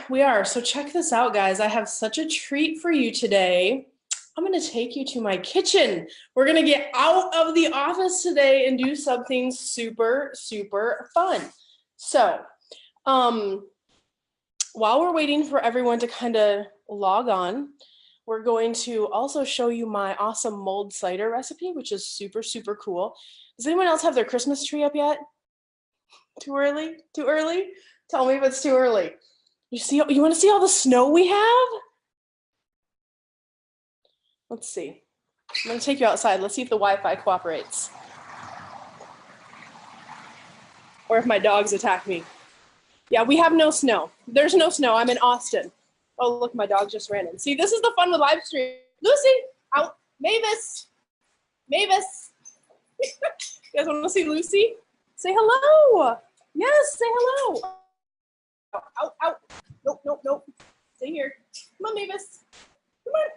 we are. So check this out, guys. I have such a treat for you today. I'm going to take you to my kitchen. We're going to get out of the office today and do something super, super fun. So, while we're waiting for everyone to kind of log on, we're going to also show you my awesome mulled cider recipe, which is super, super cool. Does anyone else have their Christmas tree up yet? Too early? Too early? Tell me if it's too early. You want to see all the snow we have? Let's see. I'm going to take you outside. Let's see if the Wi-Fi cooperates. Or if my dogs attack me. Yeah, we have no snow. There's no snow. I'm in Austin. Oh, look, my dog just ran in. See, this is the fun with live stream. Lucy, out. Mavis. Mavis. You guys want to see Lucy? Say hello. Yes, say hello. Out, out. Nope, nope, nope. Stay here. Come on, Mavis. Come on.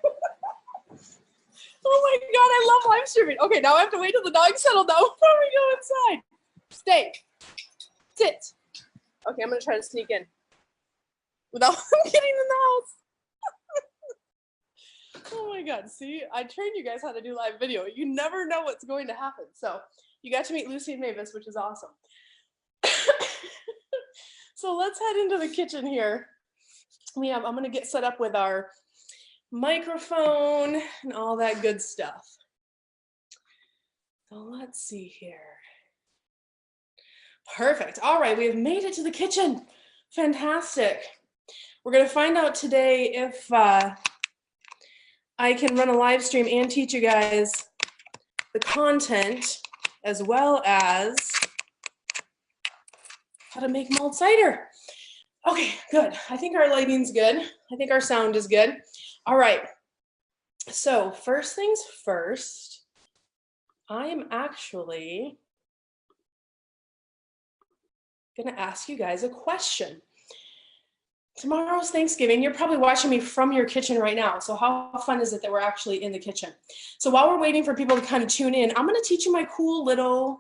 Oh my God, I love live streaming. Okay, now I have to wait till the dogs settle down before we go inside. Stay. Sit. Okay, I'm gonna try to sneak in without getting in the house. Oh my God, see, I trained you guys how to do live video. You never know what's going to happen. So you got to meet Lucy and Mavis, which is awesome. So let's head into the kitchen here. I'm gonna get set up with our microphone and all that good stuff. So let's see here. Perfect. All right, we have made it to the kitchen. Fantastic. We're gonna find out today if I can run a live stream and teach you guys the content as well as how to make mulled cider. Okay, good. I think our lighting's good. I think our sound is good. All right. So first things first, I am actually gonna ask you guys a question. Tomorrow's Thanksgiving. You're probably watching me from your kitchen right now. So how fun is it that we're actually in the kitchen? So while we're waiting for people to kind of tune in, I'm gonna teach you my cool little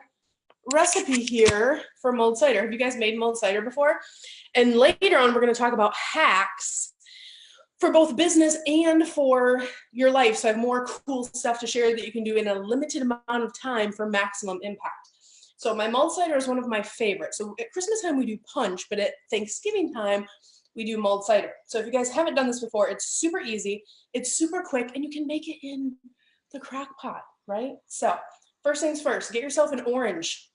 recipe here for mulled cider. Have you guys made mulled cider before? And later on, we're going to talk about hacks for both business and for your life. So I have more cool stuff to share that you can do in a limited amount of time for maximum impact. So my mulled cider is one of my favorites. So at Christmas time, we do punch, but at Thanksgiving time, we do mulled cider. So if you guys haven't done this before, it's super easy, it's super quick, and you can make it in the crock pot, right? So first things first, get yourself an orange.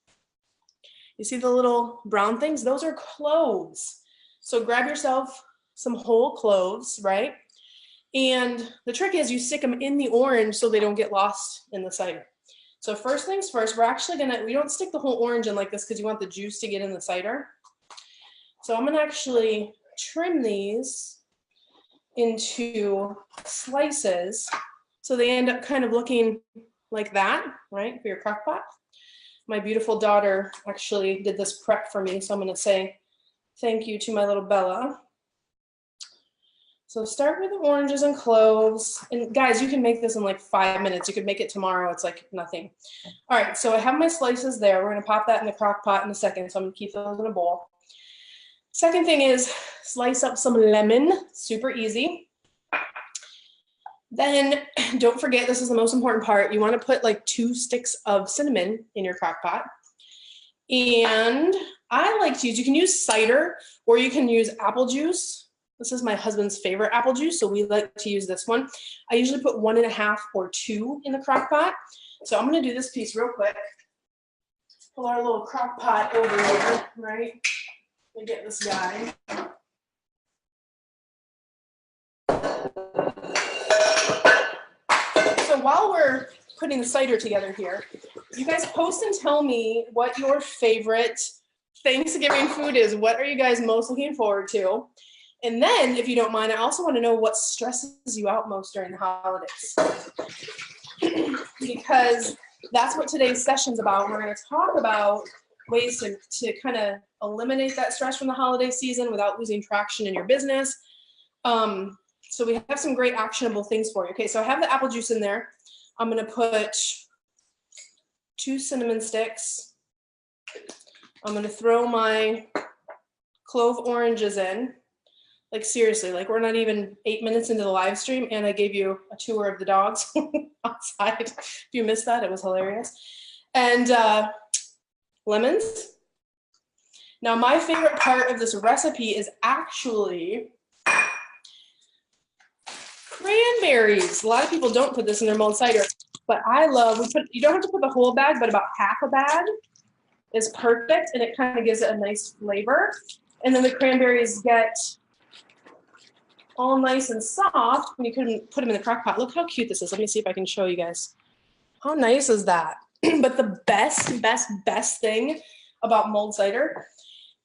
You see the little brown things? Those are cloves. So grab yourself some whole cloves, right? And the trick is you stick them in the orange so they don't get lost in the cider. So first things first, we don't stick the whole orange in like this because you want the juice to get in the cider. So I'm gonna actually trim these into slices so they end up kind of looking like that, right, for your crock pot. My beautiful daughter actually did this prep for me, so I'm gonna say thank you to my little Bella. So start with the oranges and cloves. And guys, you can make this in like 5 minutes. You could make it tomorrow, it's like nothing. All right, so I have my slices there. We're gonna pop that in the crock pot in a second, so I'm gonna keep those in a bowl. Second thing is slice up some lemon, super easy. Then don't forget, this is the most important part. You want to put like 2 sticks of cinnamon in your crock pot. And I like to use, you can use cider or you can use apple juice. This is my husband's favorite apple juice, so we like to use this one. I usually put 1.5 or 2 in the crock pot. So I'm going to do this piece real quick. Pull our little crock pot over here, right? Let me get this guy. So while we're putting the cider together here, you guys post and tell me what your favorite Thanksgiving food is. What are you guys most looking forward to? And then, if you don't mind, I also want to know what stresses you out most during the holidays. Because that's what today's session's about. We're going to talk about ways to kind of eliminate that stress from the holiday season without losing traction in your business. So we have some great actionable things for you. Okay, so I have the apple juice in there. I'm gonna put 2 cinnamon sticks. I'm gonna throw my clove oranges in. Like seriously, like we're not even 8 minutes into the live stream and I gave you a tour of the dogs outside. If you missed that, it was hilarious. And lemons. Now my favorite part of this recipe is actually cranberries. A lot of people don't put this in their mulled cider, but I love, you don't have to put the whole bag, but about half a bag is perfect and it kind of gives it a nice flavor. And then the cranberries get all nice and soft when you put them in the crock pot. Look how cute this is. Let me see if I can show you guys. How nice is that? But the best thing about mulled cider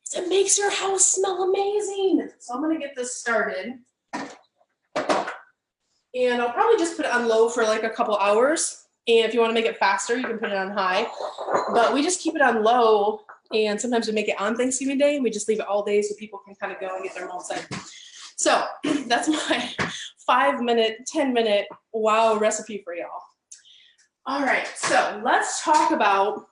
is it makes your house smell amazing. So I'm gonna get this started. And I'll probably just put it on low for like a couple hours. And if you want to make it faster, you can put it on high. But we just keep it on low. And sometimes we make it on Thanksgiving Day and we just leave it all day so people can kind of go and get their mulled cider. So that's my 5-minute, 10-minute wow recipe for y'all. All right, so let's talk about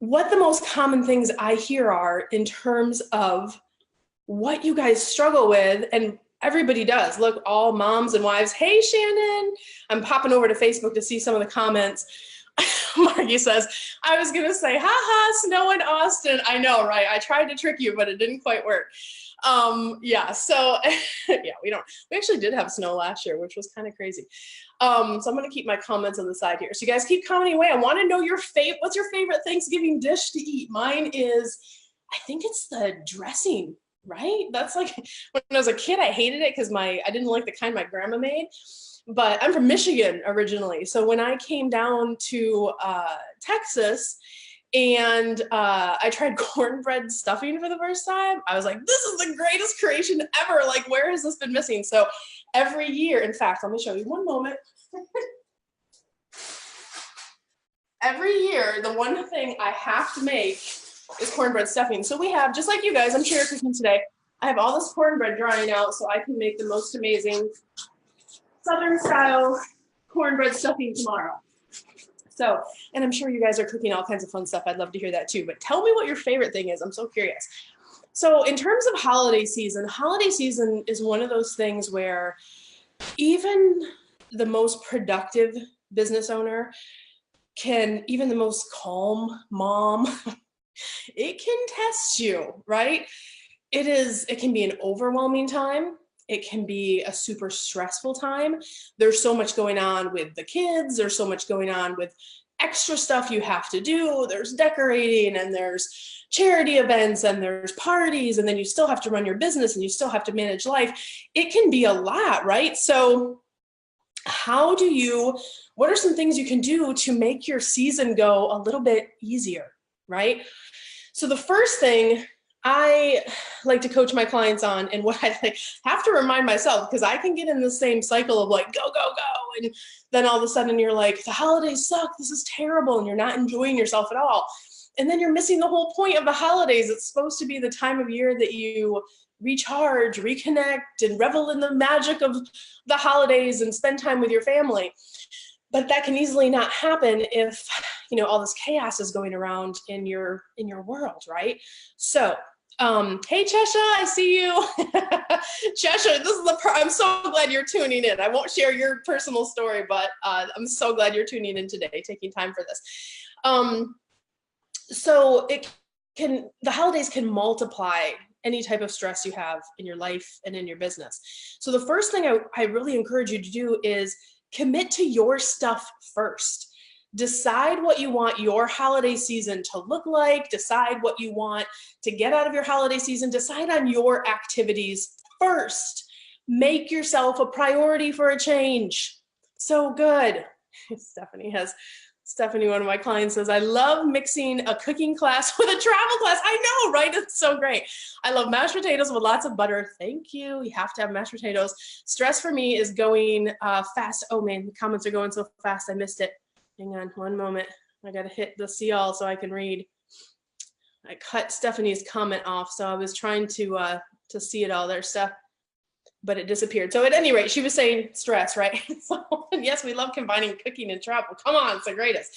what the most common things I hear are in terms of what you guys struggle with, and everybody does. Look, all moms and wives. Hey, Shannon. I'm popping over to Facebook to see some of the comments. Margie says, I was going to say, haha, snow in Austin. I know, right? I tried to trick you, but it didn't quite work. Yeah, so yeah, we actually did have snow last year, which was kind of crazy. So I'm going to keep my comments on the side here. So you guys keep commenting away. I want to know what's your favorite Thanksgiving dish to eat? Mine is, I think it's the dressing, right? That's like, when I was a kid, I hated it because I didn't like the kind my grandma made. But I'm from Michigan originally. So when I came down to Texas and I tried cornbread stuffing for the first time, I was like, this is the greatest creation ever. Like, where has this been missing? So every year, in fact, let me show you one moment. Every year, the one thing I have to make is cornbread stuffing. So we have, just like you guys, I'm sure you're cooking today, I have all this cornbread drying out so I can make the most amazing Southern style cornbread stuffing tomorrow. So, and I'm sure you guys are cooking all kinds of fun stuff. I'd love to hear that too, but tell me what your favorite thing is. I'm so curious. So in terms of holiday season is one of those things where even the most productive business owner even the most calm mom, it can test you, right? It can be an overwhelming time. It can be a super stressful time. There's so much going on with the kids. There's so much going on with extra stuff you have to do. There's decorating and there's charity events and there's parties, and then you still have to run your business and you still have to manage life. It can be a lot, right? So what are some things you can do to make your season go a little bit easier, right? So the first thing I like to coach my clients on, and what I have to remind myself, because I can get in the same cycle of like, go, go, go. And then all of a sudden you're like, the holidays suck. This is terrible. And you're not enjoying yourself at all. And then you're missing the whole point of the holidays. It's supposed to be the time of year that you recharge, reconnect, and revel in the magic of the holidays and spend time with your family. But that can easily not happen if, all this chaos is going around in your world, right? So, hey Cheshire, I see you. Cheshire, I'm so glad you're tuning in. I won't share your personal story, but I'm so glad you're tuning in today, taking time for this. So the holidays can multiply any type of stress you have in your life and in your business. So the first thing I really encourage you to do is commit to your stuff first. Decide what you want your holiday season to look like. Decide what you want to get out of your holiday season. Decide on your activities first. Make yourself a priority for a change. So good. Stephanie, one of my clients, says, I love mixing a cooking class with a travel class. I know, right? It's so great. I love mashed potatoes with lots of butter. Thank you. You have to have mashed potatoes. Stress for me is going fast. Oh man, the comments are going so fast. I missed it. Hang on one moment. I got to hit the see all so I can read. I cut Stephanie's comment off, so I was trying to see it all there, Steph, but it disappeared. So at any rate, she was saying stress, right? So yes, we love combining cooking and travel. Come on, it's the greatest.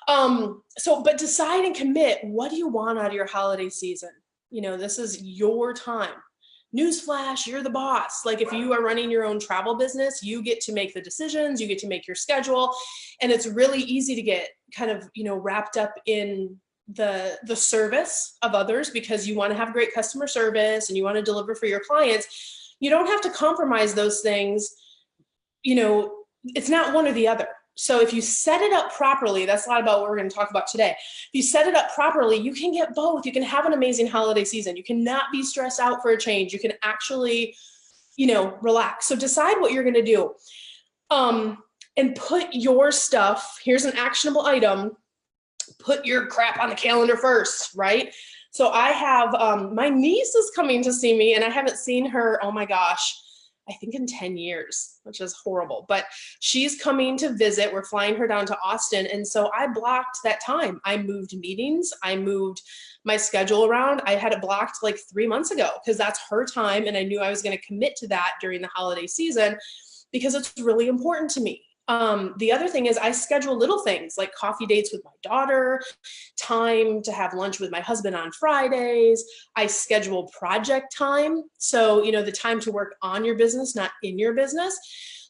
But decide and commit. What do you want out of your holiday season? This is your time. Newsflash, you're the boss. Like if you are running your own travel business, you get to make the decisions, you get to make your schedule. And it's really easy to get kind of, wrapped up in the service of others because you want to have great customer service and you want to deliver for your clients. You don't have to compromise those things. It's not one or the other. So if you set it up properly, that's a lot about what we're going to talk about today. If you set it up properly, you can get both. You can have an amazing holiday season. You cannot be stressed out for a change. You can actually, relax. So decide what you're going to do. And put your stuff, here's an actionable item, put your crap on the calendar first, right? So I have, my niece is coming to see me and I haven't seen her, oh my gosh, I think in 10 years, which is horrible, but she's coming to visit. We're flying her down to Austin. And so I blocked that time. I moved meetings. I moved my schedule around. I had it blocked like 3 months ago because that's her time. And I knew I was going to commit to that during the holiday season because it's really important to me. The other thing is I schedule little things like coffee dates with my daughter, time to have lunch with my husband on Fridays. I schedule project time. So, the time to work on your business, not in your business.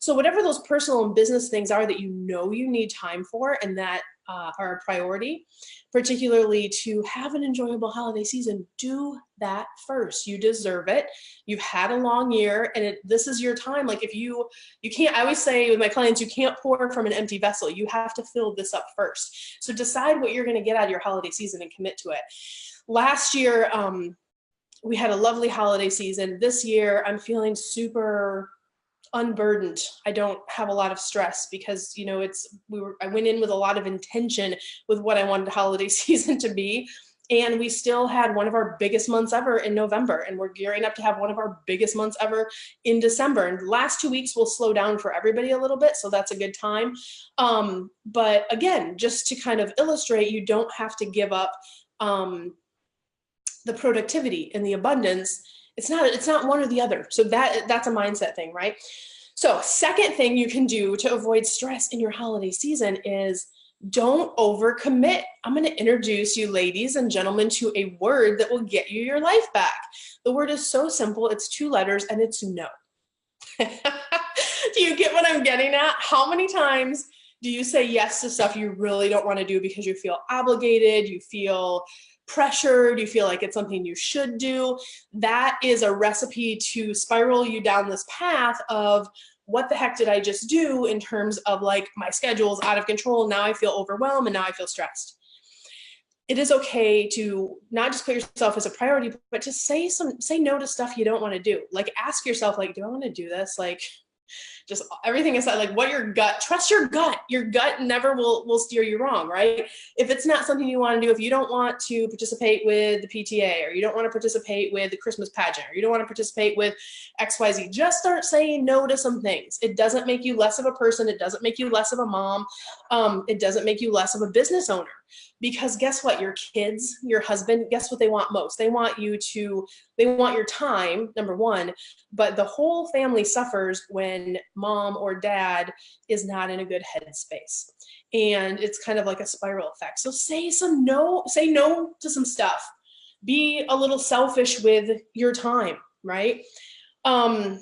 So whatever those personal and business things are that you need time for and that are a priority, particularly to have an enjoyable holiday season, do that first. You deserve it. You've had a long year and this is your time. Like if you can't, I always say with my clients, you can't pour from an empty vessel. You have to fill this up first. So decide what you're going to get out of your holiday season and commit to it. Last year, we had a lovely holiday season. This year, I'm feeling super unburdened. I don't have a lot of stress because, I went in with a lot of intention with what I wanted the holiday season to be. And we still had one of our biggest months ever in November. And we're gearing up to have one of our biggest months ever in December. And the last 2 weeks will slow down for everybody a little bit. So that's a good time. But again, just to kind of illustrate, you don't have to give up the productivity and the abundance. It's not one or the other. So that's a mindset thing, right? So second thing you can do to avoid stress in your holiday season is don't overcommit. I'm going to introduce you, ladies and gentlemen, to a word that will get you your life back. The word is so simple. It's 2 letters and it's no. Do you get what I'm getting at? How many times do you say yes to stuff you really don't want to do because you feel obligated, you feel pressured, you feel like it's something you should do? That is a recipe to spiral you down this path of what the heck did I just do in terms of like my schedule is out of control. Now I feel overwhelmed and now I feel stressed. It is okay to not just put yourself as a priority, but to say no to stuff you don't want to do. Like ask yourself, like, do I want to do this? Like just everything aside, like what your gut, trust your gut. Your gut never will steer you wrong, right? If it's not something you want to do, if you don't want to participate with the PTA, or you don't want to participate with the Christmas pageant, or you don't want to participate with XYZ, just start saying no to some things. It doesn't make you less of a person. It doesn't make you less of a mom. It doesn't make you less of a business owner. Because guess what? Your kids, your husband, guess what they want most? They want your time, number one, but the whole family suffers when mom or dad is not in a good headspace. And it's kind of like a spiral effect. So say no to some stuff. Be a little selfish with your time, right? I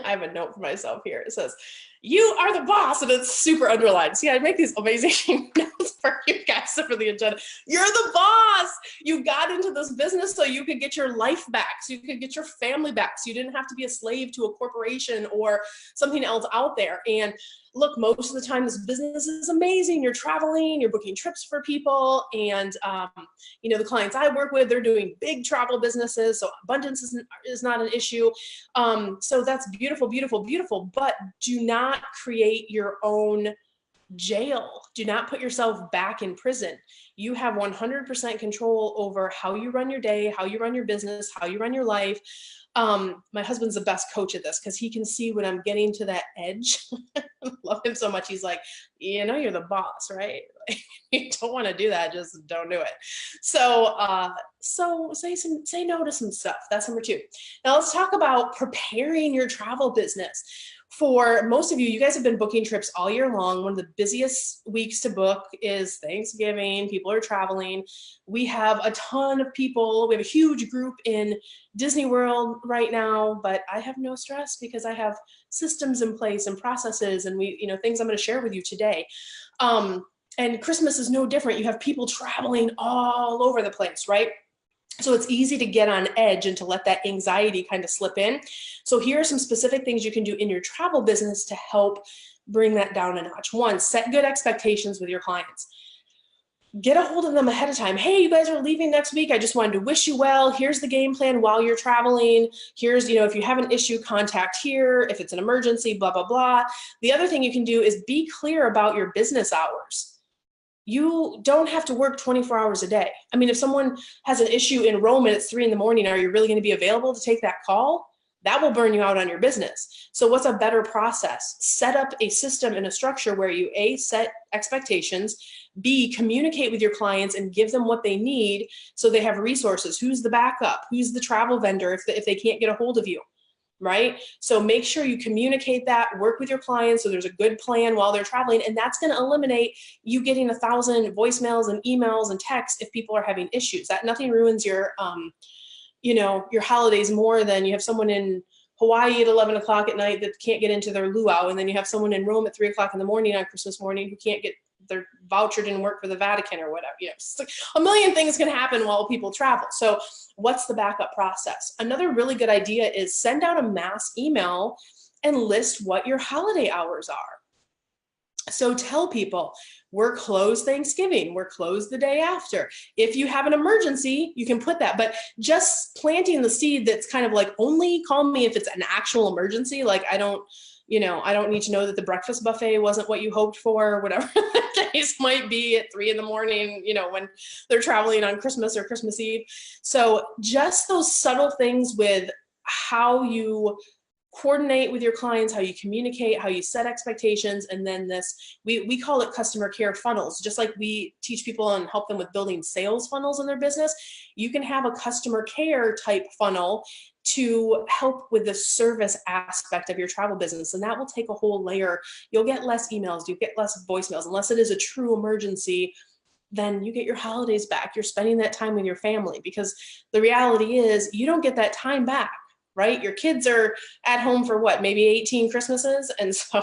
have a note for myself here. It says, you are the boss, and it's super underlined. See, I make these amazing notes for you guys for the agenda. You're the boss. You got into this business so you could get your life back, so you could get your family back, so you didn't have to be a slave to a corporation or something else out there. And look, most of the time this business is amazing. You're traveling, you're booking trips for people. And, the clients I work with, they're doing big travel businesses. So abundance is not an issue. So that's beautiful, beautiful, beautiful. But do not create your own jail. Do not put yourself back in prison. You have 100% control over how you run your day, how you run your business, how you run your life. My husband's the best coach at this because he can see when I'm getting to that edge. I love him so much. He's like, you're the boss, right? You don't want to do that. Just don't do it. So say no to some stuff. That's number 2. Now let's talk about preparing your travel business. for most of you, you guys have been booking trips all year long. One of the busiest weeks to book is Thanksgiving. People are traveling. We have a ton of people. We have a huge group in Disney World right now, but I have no stress because I have systems in place and processes and things I'm going to share with you today. And Christmas is no different. You have people traveling all over the place, right? So it's easy to get on edge and to let that anxiety kind of slip in. So here are some specific things you can do in your travel business to help bring that down a notch. One, set good expectations with your clients. Get a hold of them ahead of time. Hey, you guys are leaving next week. I just wanted to wish you well. Here's the game plan while you're traveling. Here's, if you have an issue, contact here. If it's an emergency, blah, blah, blah. The other thing you can do is be clear about your business hours. You don't have to work 24 hours a day. I mean, if someone has an issue in Rome and it's 3 in the morning, are you really going to be available to take that call? That will burn you out on your business. So what's a better process? Set up a system and a structure where you A, set expectations, B, communicate with your clients and give them what they need so they have resources. Who's the backup? Who's the travel vendor if they can't get a hold of you? Right? So make sure you communicate that, work with your clients so there's a good plan while they're traveling, and that's going to eliminate you getting 1,000 voicemails and emails and texts if people are having issues. That nothing ruins your holidays more than you have someone in Hawaii at 11 o'clock at night that can't get into their luau, and then you have someone in Rome at 3 o'clock in the morning on Christmas morning who can't get their voucher, didn't work for the Vatican or whatever. It's like a million things can happen while people travel. So what's the backup process? Another really good idea is send out a mass email and list what your holiday hours are. So tell people, we're closed Thanksgiving, we're closed the day after. If you have an emergency, you can put that, but just planting the seed that's kind of like, only call me if it's an actual emergency. Like I don't need to know that the breakfast buffet wasn't what you hoped for, whatever the case might be at 3 in the morning, when they're traveling on Christmas or Christmas Eve. So just those subtle things with how you coordinate with your clients, how you communicate, how you set expectations, and then we call it customer care funnels. Just like we teach people and help them with building sales funnels in their business, you can have a customer care type funnel to help with the service aspect of your travel business. And that will take a whole layer. You'll get less emails, you'll get less voicemails, unless it is a true emergency. Then you get your holidays back. You're spending that time with your family, because the reality is you don't get that time back. Right? Your kids are at home for what, maybe 18 Christmases. And so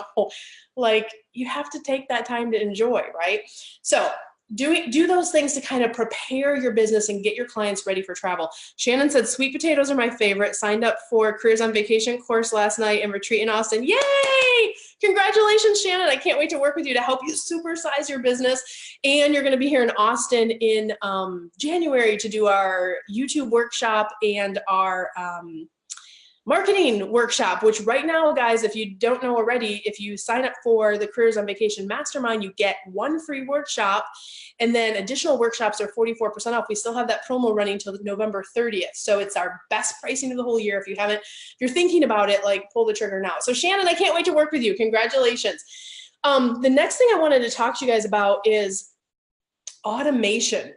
you have to take that time to enjoy, right? So do those things to kind of prepare your business and get your clients ready for travel. Shannon said, sweet potatoes are my favorite. Signed up for Careers on Vacation course last night and retreat in Austin. Yay! Congratulations, Shannon. I can't wait to work with you to help you supersize your business. And you're going to be here in Austin in January to do our YouTube workshop and our marketing workshop, which right now, guys, if you don't know already, if you sign up for the Careers on Vacation Mastermind, you get 1 free workshop, and then additional workshops are 44% off. We still have that promo running till November 30th. So it's our best pricing of the whole year. If you're thinking about it, pull the trigger now. So Shannon, I can't wait to work with you. Congratulations. The next thing I wanted to talk to you guys about is automation.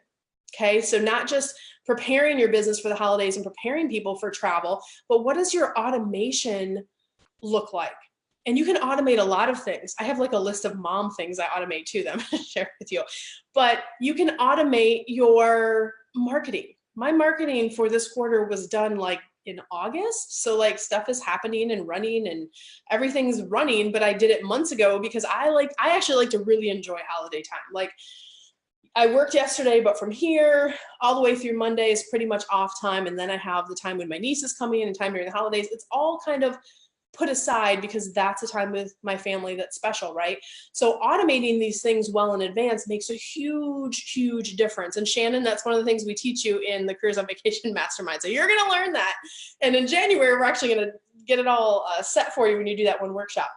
Okay, so not just preparing your business for the holidays and preparing people for travel, but what does your automation look like? And you can automate a lot of things. I have a list of mom things I automate too that I'm going to share with you. But you can automate your marketing. My marketing for this quarter was done in August. So stuff is happening and running and everything's running, but I did it months ago because I actually like to really enjoy holiday time. I worked yesterday, but from here all the way through Monday is pretty much off time. And then I have the time when my niece is coming in and time during the holidays. It's all kind of put aside because that's a time with my family that's special, right? So automating these things well in advance makes a huge, huge difference. And Shannon, that's one of the things we teach you in the Careers on Vacation Mastermind. So you're going to learn that. And in January, we're actually going to get it all set for you when you do that one workshop.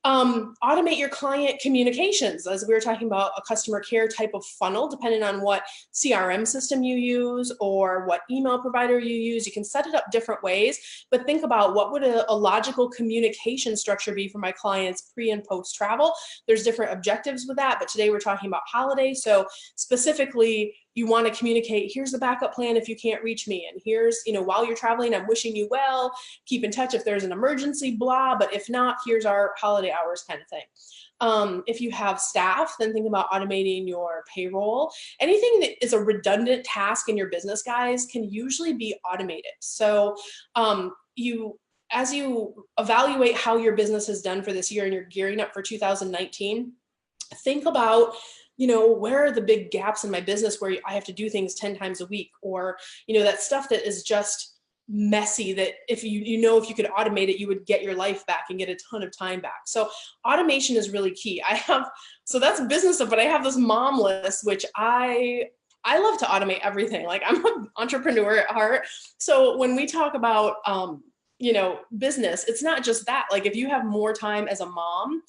Automate your client communications, as we were talking about a customer care type of funnel, depending on what CRM system you use or what email provider you use. You can set it up different ways, but think about what would a logical communication structure be for my clients pre and post travel. There's different objectives with that, but today we're talking about holidays. So specifically, you want to communicate, here's the backup plan if you can't reach me. And here's, while you're traveling, I'm wishing you well, keep in touch if there's an emergency, blah, but if not, here's our holiday hours kind of thing. If you have staff, then think about automating your payroll. Anything that is a redundant task in your business, guys, can usually be automated. So as you evaluate how your business has done for this year and you're gearing up for 2019, think about, where are the big gaps in my business where I have to do things 10 times a week, or, that stuff that is just messy, that if if you could automate it, you would get your life back and get a ton of time back. So automation is really key. So that's business stuff, but I have this mom list, which I love to automate everything. Like, I'm an entrepreneur at heart. So when we talk about, business, it's not just that. Like, if you have more time as a mom,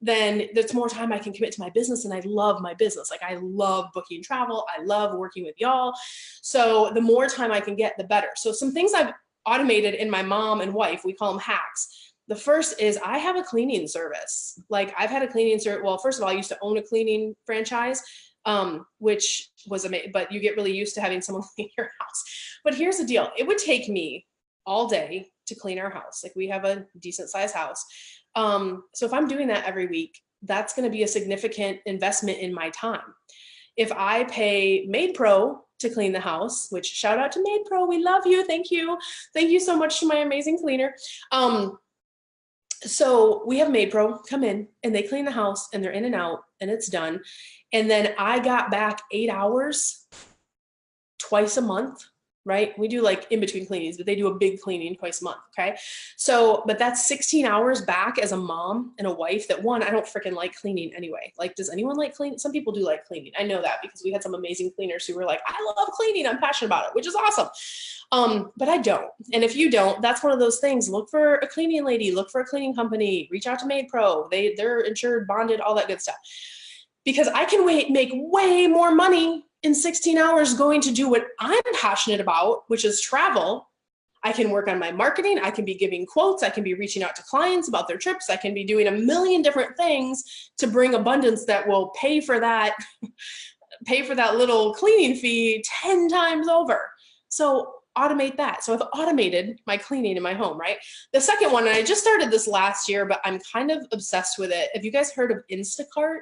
then there's more time I can commit to my business. And I love my business. Like, I love booking travel. I love working with y'all. So the more time I can get, the better. So some things I've automated in my mom and wife, we call them hacks. The first is I have a cleaning service. Like, I've had a cleaning service. Well, first of all, I used to own a cleaning franchise, which was amazing, but you get really used to having someone clean your house. But here's the deal. It would take me all day to clean our house. Like, we have a decent sized house. So if I'm doing that every week, that's going to be a significant investment in my time. If I pay Maid Pro to clean the house, which, shout out to Maid Pro, we love you. Thank you. Thank you so much to my amazing cleaner. So we have Maid Pro come in and they clean the house and they're in and out and it's done. And then I got back 8 hours twice a month. Right? We do like in between cleanings, but they do a big cleaning twice a month. Okay. So, but that's 16 hours back as a mom and a wife that, one, I don't freaking like cleaning anyway. Like, does anyone like cleaning? Some people do like cleaning. I know that because we had some amazing cleaners who were like, I love cleaning. I'm passionate about it, which is awesome. But I don't. And if you don't, that's one of those things. Look for a cleaning lady, look for a cleaning company, reach out to Maid Pro. They're insured, bonded, all that good stuff. Because I can make way more money in 16 hours going to do what I'm passionate about, which is travel. I can work on my marketing. I can be giving quotes. I can be reaching out to clients about their trips. I can be doing a million different things to bring abundance that will pay for that little cleaning fee 10 times over. So automate that. So I've automated my cleaning in my home, right? The second one, and I just started this last year, but I'm kind of obsessed with it. Have you guys heard of Instacart?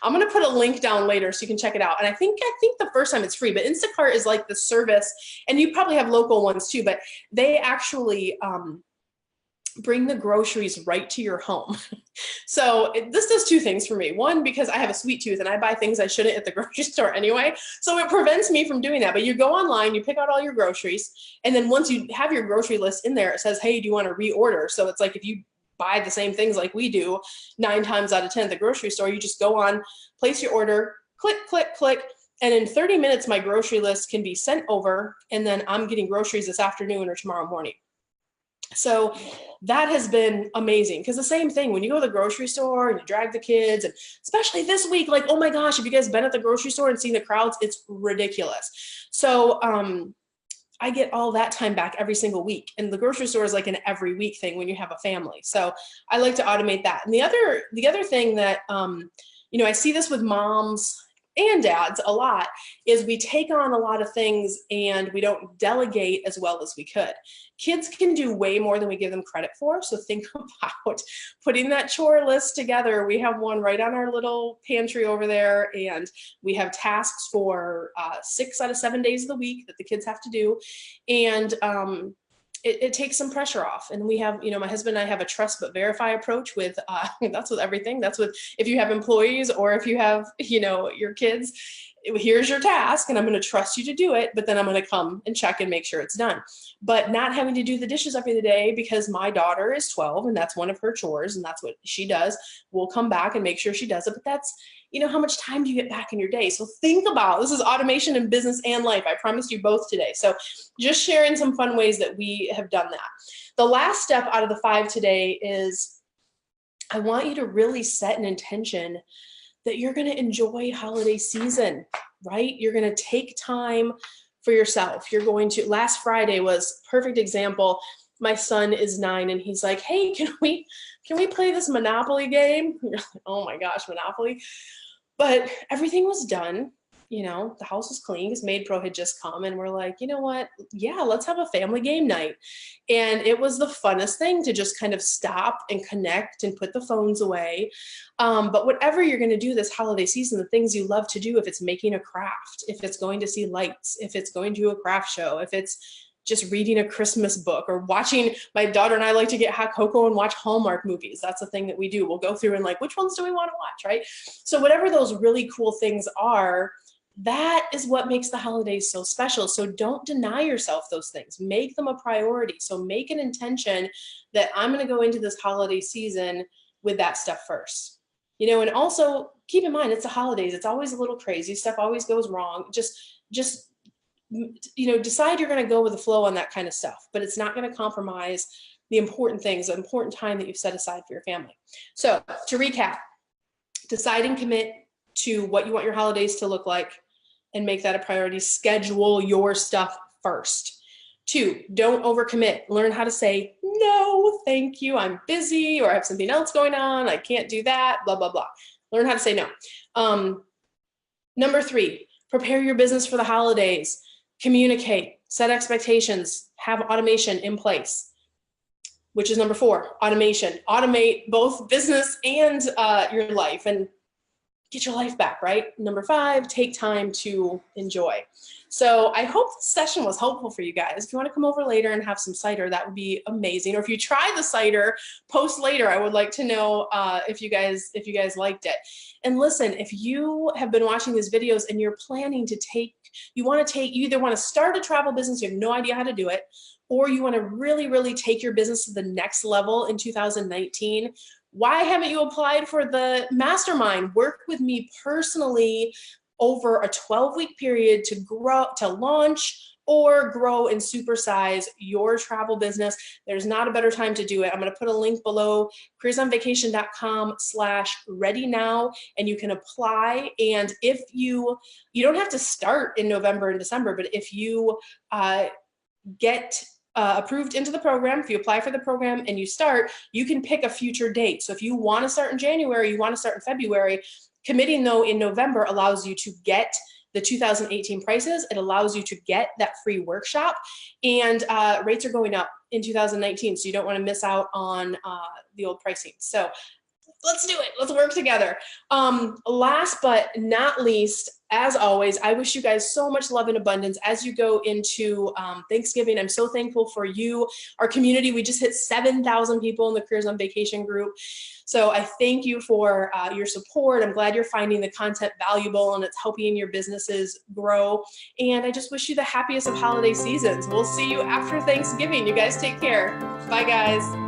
I'm going to put a link down later so you can check it out. And I think the first time it's free, but Instacart is like the service, and you probably have local ones too, but they actually bring the groceries right to your home. So this does two things for me. One, because I have a sweet tooth and I buy things I shouldn't at the grocery store anyway. So it prevents me from doing that. But you go online, you pick out all your groceries. And then once you have your grocery list in there, it says, hey, do you want to reorder? So it's like if you buy the same things like we do 9 times out of 10 at the grocery store, you just go on, place your order, click, click, click. And in 30 minutes, my grocery list can be sent over. And then I'm getting groceries this afternoon or tomorrow morning. So that has been amazing, because the same thing, when you go to the grocery store and you drag the kids, and especially this week, like, oh my gosh, have you guys been at the grocery store and seen the crowds? It's ridiculous. So I get all that time back every single week. And the grocery store is like an every week thing when you have a family. So I like to automate that. And the other thing that, I see this with moms and dads a lot, is we take on a lot of things and we don't delegate as well as we could. Kids can do way more than we give them credit for. So think about putting that chore list together. We have one right on our little pantry over there, and we have tasks for 6 out of 7 days of the week that the kids have to do. And it takes some pressure off. And we have, my husband and I have a trust but verify approach with, that's with everything. That's with, if you have employees or if you have, your kids, here's your task and I'm going to trust you to do it, but then I'm going to come and check and make sure it's done. But not having to do the dishes every day because my daughter is 12 and that's one of her chores and that's what she does. We'll come back and make sure she does it. But that's, how much time do you get back in your day? So think about, this is automation in business and life. I promised you both today. So just sharing some fun ways that we have done that. The last step out of the 5 today is I want you to really set an intention that you're going to enjoy holiday season, right? You're going to take time for yourself. You're going to, last Friday was a perfect example. My son is 9 and he's like, hey, can we play this Monopoly game? You're like, oh my gosh, Monopoly. But everything was done. the house was clean because Maid Pro had just come, and we're like, you know what? Yeah, let's have a family game night. And it was the funnest thing to just kind of stop and connect and put the phones away. But whatever you're going to do this holiday season, the things you love to do, if it's making a craft, if it's going to see lights, if it's going to a craft show, if it's just reading a Christmas book or watching, my daughter and I like to get hot cocoa and watch Hallmark movies. That's a thing that we do. We'll go through and like, which ones do we want to watch, right? So whatever those really cool things are, that is what makes the holidays so special. So don't deny yourself those things. Make them a priority. So make an intention that I'm going to go into this holiday season with that stuff first. And also keep in mind, it's the holidays. It's always a little crazy. Stuff always goes wrong. Just decide you're going to go with the flow on that kind of stuff, but it's not going to compromise the important things, the important time that you've set aside for your family. So to recap, decide and commit to what you want your holidays to look like and make that a priority. Schedule your stuff first. 2, don't overcommit. Learn how to say, no, thank you, I'm busy, or I have something else going on, I can't do that, blah, blah, blah. Learn how to say no. Number 3, prepare your business for the holidays. Communicate, set expectations, have automation in place, which is number 4, automation. Automate both business and your life and get your life back, right? Number 5, take time to enjoy. So I hope this session was helpful for you guys. If you want to come over later and have some cider, that would be amazing. Or if you try the cider, post later. I would like to know if you guys liked it. And listen, if you have been watching these videos and you're planning to you either want to start a travel business, you have no idea how to do it, or you want to really, really take your business to the next level in 2019, why haven't you applied for the mastermind? Work with me personally over a 12-week period to grow, to launch or grow and supersize your travel business. There's not a better time to do it. I'm going to put a link below, careersonvacation.com/ready now, and you can apply. And if you don't have to start in November and December, but if you get approved into the program, if you apply for the program and you start, you can pick a future date. So if you want to start in January, you want to start in February, committing though in November allows you to get the 2018 prices. It allows you to get that free workshop, and rates are going up in 2019. So you don't want to miss out on the old pricing. So let's do it. Let's work together. Last but not least, as always, I wish you guys so much love and abundance as you go into Thanksgiving. I'm so thankful for you, our community. We just hit 7,000 people in the Careers on Vacation group. So I thank you for your support. I'm glad you're finding the content valuable and it's helping your businesses grow. And I just wish you the happiest of holiday seasons. We'll see you after Thanksgiving. You guys take care. Bye, guys.